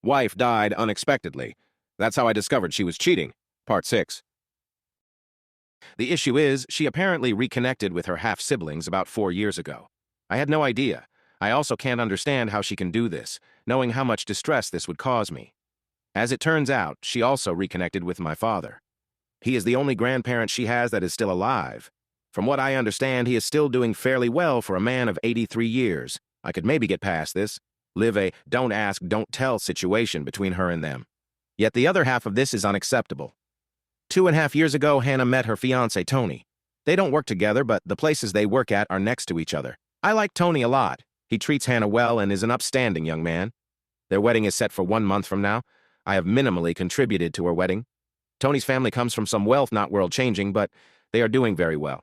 Wife died unexpectedly. That's how I discovered she was cheating. Part 6. The issue is, she apparently reconnected with her half-siblings about 4 years ago. I had no idea. I also can't understand how she can do this, knowing how much distress this would cause me. As it turns out, she also reconnected with my father. He is the only grandparent she has that is still alive. From what I understand, he is still doing fairly well for a man of 83 years. I could maybe get past this, live a don't ask, don't tell situation between her and them. Yet the other half of this is unacceptable. 2.5 years ago, Hannah met her fiancé, Tony. They don't work together, but the places they work at are next to each other. I like Tony a lot. He treats Hannah well and is an upstanding young man. Their wedding is set for 1 month from now. I have minimally contributed to her wedding. Tony's family comes from some wealth not world-changing, but they are doing very well.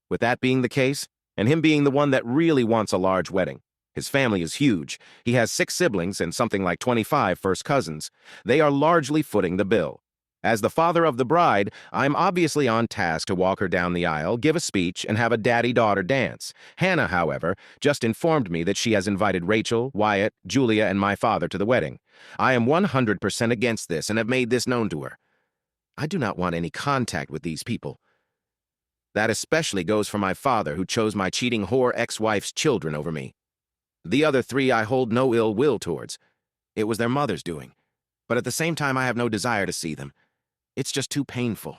With that being the case, and him being the one that really wants a large wedding, his family is huge. He has 6 siblings and something like 25 first cousins. They are largely footing the bill. As the father of the bride, I'm obviously on task to walk her down the aisle, give a speech, and have a daddy-daughter dance. Hannah, however, just informed me that she has invited Rachel, Wyatt, Julia, and my father to the wedding. I am 100% against this and have made this known to her. I do not want any contact with these people. That especially goes for my father, who chose my cheating whore ex-wife's children over me. The other 3 I hold no ill will towards. It was their mother's doing. But at the same time, I have no desire to see them. It's just too painful.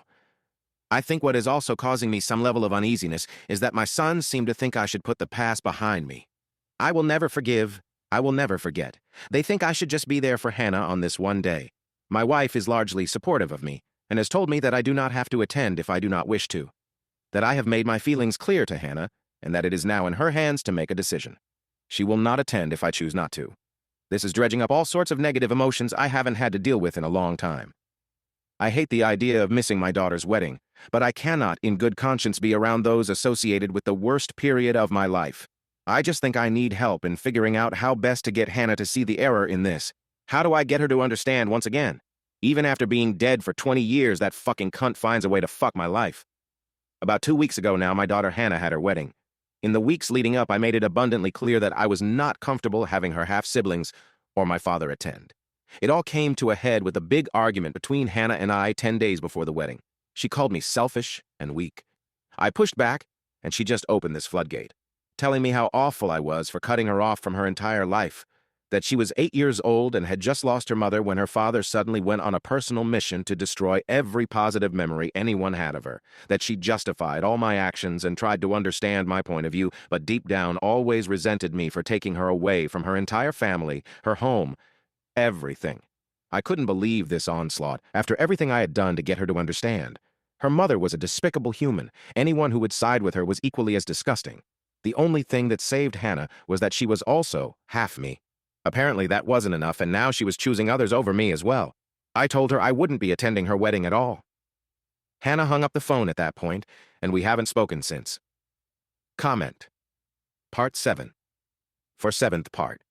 I think what is also causing me some level of uneasiness is that my sons seem to think I should put the past behind me. I will never forgive. I will never forget. They think I should just be there for Hannah on this one day. My wife is largely supportive of me and has told me that I do not have to attend if I do not wish to, that I have made my feelings clear to Hannah, and that it is now in her hands to make a decision. She will not attend if I choose not to. This is dredging up all sorts of negative emotions I haven't had to deal with in a long time. I hate the idea of missing my daughter's wedding, but I cannot, in good conscience, be around those associated with the worst period of my life. I just think I need help in figuring out how best to get Hannah to see the error in this. How do I get her to understand once again? Even after being dead for 20 years, that fucking cunt finds a way to fuck my life. About 2 weeks ago now, my daughter Hannah had her wedding. In the weeks leading up, I made it abundantly clear that I was not comfortable having her half-siblings or my father attend. It all came to a head with a big argument between Hannah and I 10 days before the wedding. She called me selfish and weak. I pushed back, and she just opened this floodgate, telling me how awful I was for cutting her off from her entire life, that she was 8 years old and had just lost her mother when her father suddenly went on a personal mission to destroy every positive memory anyone had of her, that she justified all my actions and tried to understand my point of view, but deep down always resented me for taking her away from her entire family, her home, everything. I couldn't believe this onslaught after everything I had done to get her to understand. Her mother was a despicable human. Anyone who would side with her was equally as disgusting. The only thing that saved Hannah was that she was also half me. Apparently that wasn't enough, and now she was choosing others over me as well. I told her I wouldn't be attending her wedding at all. Hannah hung up the phone at that point, and we haven't spoken since. Comment. Part 7. For 7th part.